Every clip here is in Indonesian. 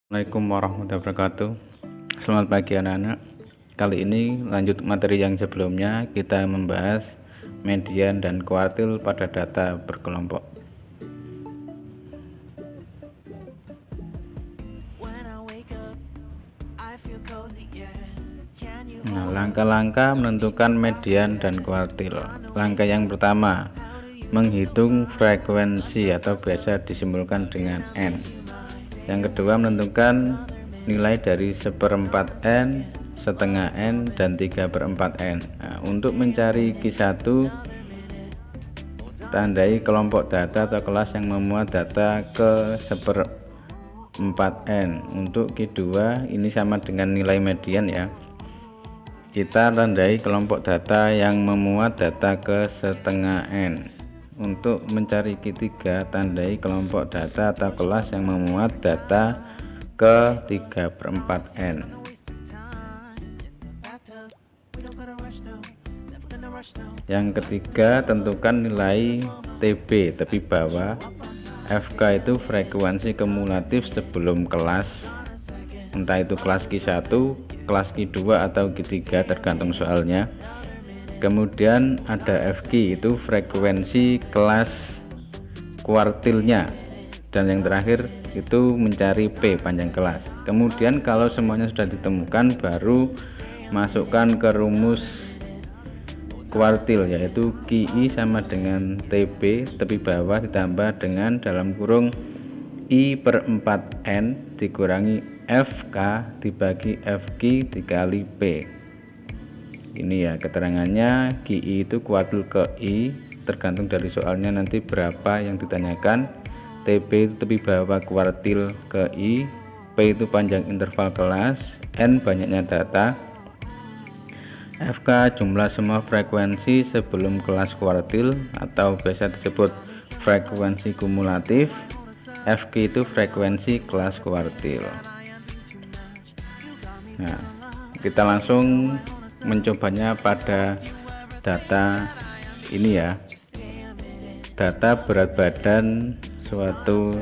Assalamualaikum warahmatullahi wabarakatuh. Selamat pagi anak-anak. Kali ini lanjut materi yang sebelumnya, kita membahas median dan kuartil pada data berkelompok. Nah, langkah-langkah menentukan median dan kuartil. Langkah yang pertama, menghitung frekuensi atau biasa disimbolkan dengan N. Yang kedua, menentukan nilai dari 1/4 N, setengah N, dan 3/4 N. Nah, untuk mencari Q1, tandai kelompok data atau kelas yang memuat data ke 1/4 N. Untuk Q2 ini sama dengan nilai median ya. Kita tandai kelompok data yang memuat data ke setengah N. Untuk mencari Q3, tandai kelompok data atau kelas yang memuat data ke 3/4 N. Yang ketiga, tentukan nilai TB tepi bawah. FK itu frekuensi kumulatif sebelum kelas, entah itu kelas Q1, kelas Q2 atau Q3 tergantung soalnya. Kemudian ada FQ, itu frekuensi kelas kuartilnya, dan yang terakhir itu mencari P panjang kelas. Kemudian kalau semuanya sudah ditemukan, baru masukkan ke rumus kuartil, yaitu QI sama dengan TB tepi bawah ditambah dengan dalam kurung I/4N dikurangi FK dibagi FQ dikali P. Ini ya keterangannya. QI itu kuartil ke I, tergantung dari soalnya nanti berapa yang ditanyakan. TB itu tepi bawah kuartil ke I, P itu panjang interval kelas, N banyaknya data, FK jumlah semua frekuensi sebelum kelas kuartil atau biasa disebut frekuensi kumulatif, FQ itu frekuensi kelas kuartil. Nah, kita langsung mencobanya pada data ini ya, data berat badan suatu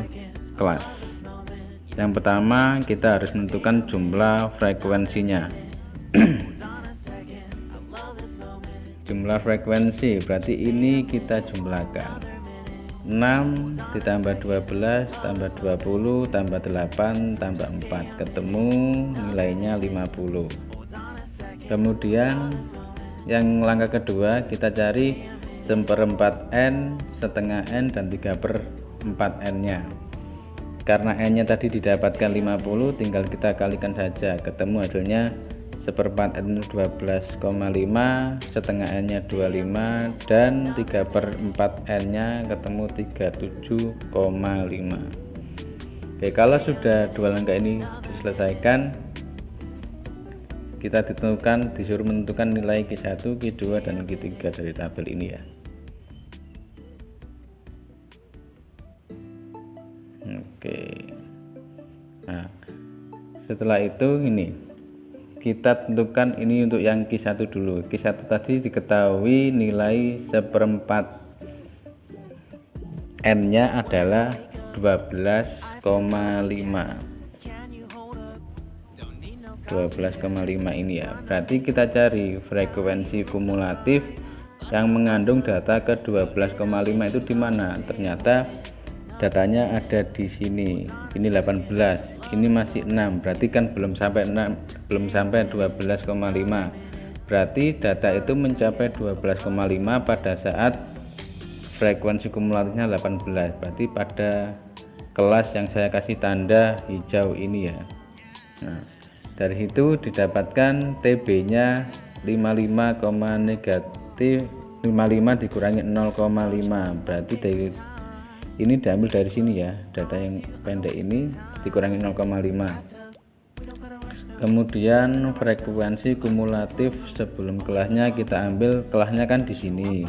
kelas. Yang pertama, kita harus menentukan jumlah frekuensinya. Jumlah frekuensi berarti ini kita jumlahkan 6 ditambah 12 tambah 20 tambah 8 tambah 4, ketemu nilainya 50. Kemudian yang langkah kedua, kita cari 1/4 N, setengah N, dan 3/4 N nya. Karena N nya tadi didapatkan 50, tinggal kita kalikan saja, ketemu hasilnya 1/4 N 12,5, setengah N nya 25, dan 3/4 N nya ketemu 37,5. Oke, kalau sudah dua langkah ini diselesaikan, kita disuruh menentukan nilai Q1, Q2, dan Q3 dari tabel ini ya. Oke. Nah, setelah itu ini kita tentukan ini untuk yang Q1 dulu. Q1 tadi diketahui nilai 1/4 N nya adalah 12,5 ini ya. Berarti kita cari frekuensi kumulatif yang mengandung data ke 12,5 itu di mana? Ternyata datanya ada di sini. Ini 18, ini masih 6, berarti kan belum sampai 12,5. Berarti data itu mencapai 12,5 pada saat frekuensi kumulatifnya 18. Berarti pada kelas yang saya kasih tanda hijau ini ya. Nah, dari itu didapatkan TB nya 55, negatif 55 dikurangi 0,5, berarti dari ini diambil dari sini ya, data yang pendek ini dikurangi 0,5. Kemudian frekuensi kumulatif sebelum kelasnya kita ambil, kelasnya kan di sini,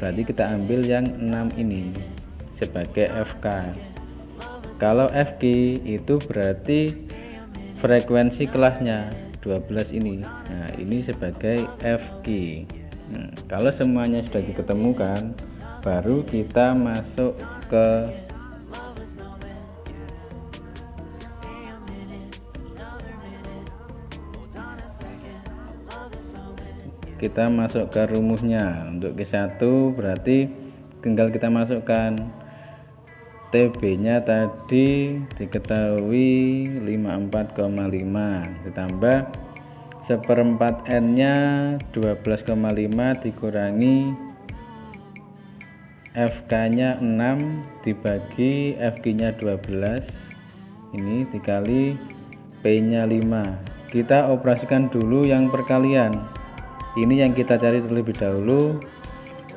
berarti kita ambil yang 6 ini sebagai FK. Kalau FQ itu berarti frekuensi kelasnya 12 ini. Nah, ini sebagai FQ. Kalau semuanya sudah diketemukan, baru kita masuk ke kita masuk ke rumusnya. Untuk Q1 berarti tinggal kita masukkan TB nya tadi diketahui 54,5 ditambah 1/4 N nya 12,5 dikurangi FK nya 6 dibagi FG nya 12, ini dikali P nya 5. Kita operasikan dulu yang perkalian, ini yang kita cari terlebih dahulu.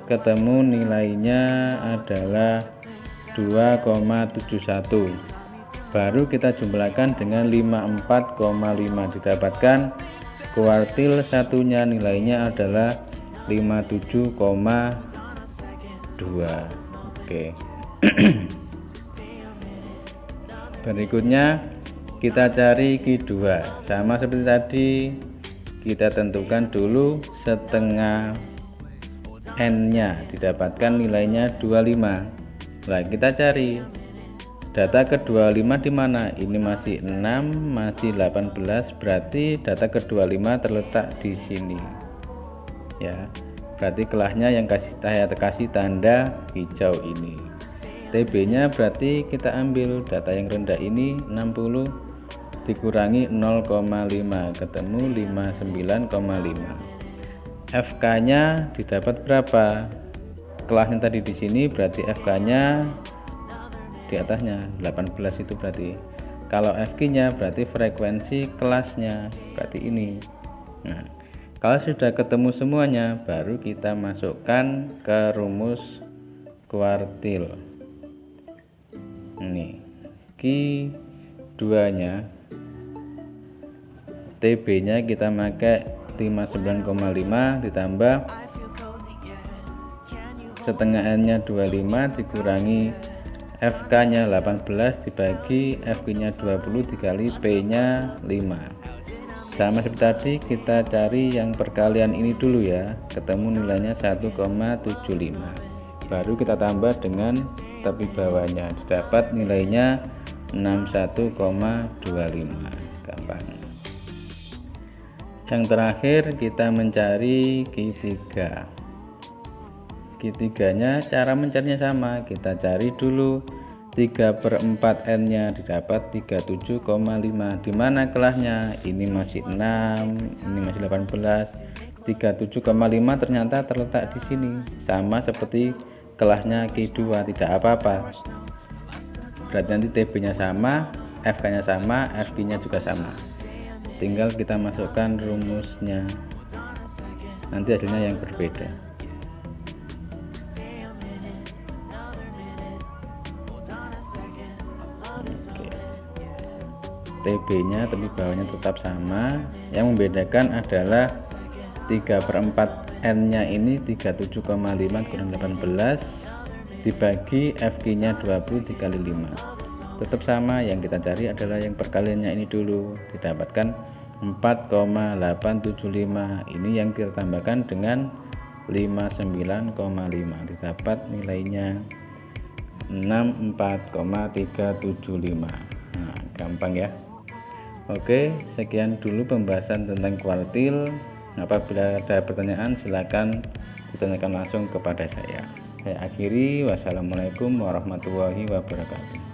Ketemu nilainya adalah 2,71, baru kita jumlahkan dengan 54,5, didapatkan kuartil satunya nilainya adalah 57,2. Oke. Berikutnya kita cari Q2, sama seperti tadi, kita tentukan dulu setengah N nya, didapatkan nilainya 25. Nah, kita cari data ke-25 di mana? Ini masih 6, masih 18, berarti data ke-25 terletak di sini. Ya, berarti kelasnya yang saya kasih tanda hijau ini. TB-nya berarti kita ambil data yang rendah ini 60 dikurangi 0,5 ketemu 59,5. FK-nya didapat berapa? Kelasnya tadi di sini berarti FK-nya di atasnya 18 itu berarti. Kalau FG-nya berarti frekuensi kelasnya, berarti ini. Nah, kalau sudah ketemu semuanya baru kita masukkan ke rumus kuartil. Ini Q2-nya TB-nya kita pakai 59,5 ditambah setengah N nya 25 dikurangi FK nya 18 dibagi FG nya 20 dikali P nya 5. Sama seperti tadi, kita cari yang perkalian ini dulu ya, ketemu nilainya 1,75, baru kita tambah dengan tepi bawahnya, didapat nilainya 61,25. Gampang. Yang terakhir kita mencari Q3. Q3 nya cara mencarinya sama, kita cari dulu 3/4 N nya, didapat 37,5. Dimana kelasnya? Ini masih 6, ini masih 18. 37,5 ternyata terletak di sini, sama seperti kelasnya Q2, tidak apa-apa. Berarti nanti TB nya sama, FK nya sama, FG nya juga sama, tinggal kita masukkan rumusnya, nanti hasilnya yang berbeda. TB nya tapi bawahnya tetap sama, yang membedakan adalah 3/4 N nya ini 37,5 kurang 18 dibagi FG nya 20 dikali 5, tetap sama. Yang kita cari adalah yang perkaliannya ini dulu, didapatkan 4,875. Ini yang kita tambahkan dengan 59,5, didapat nilainya 64,375. Nah, gampang ya. Oke, sekian dulu pembahasan tentang kuartil. Apabila ada pertanyaan silakan ditanyakan langsung kepada saya. Saya akhiri, wassalamualaikum warahmatullahi wabarakatuh.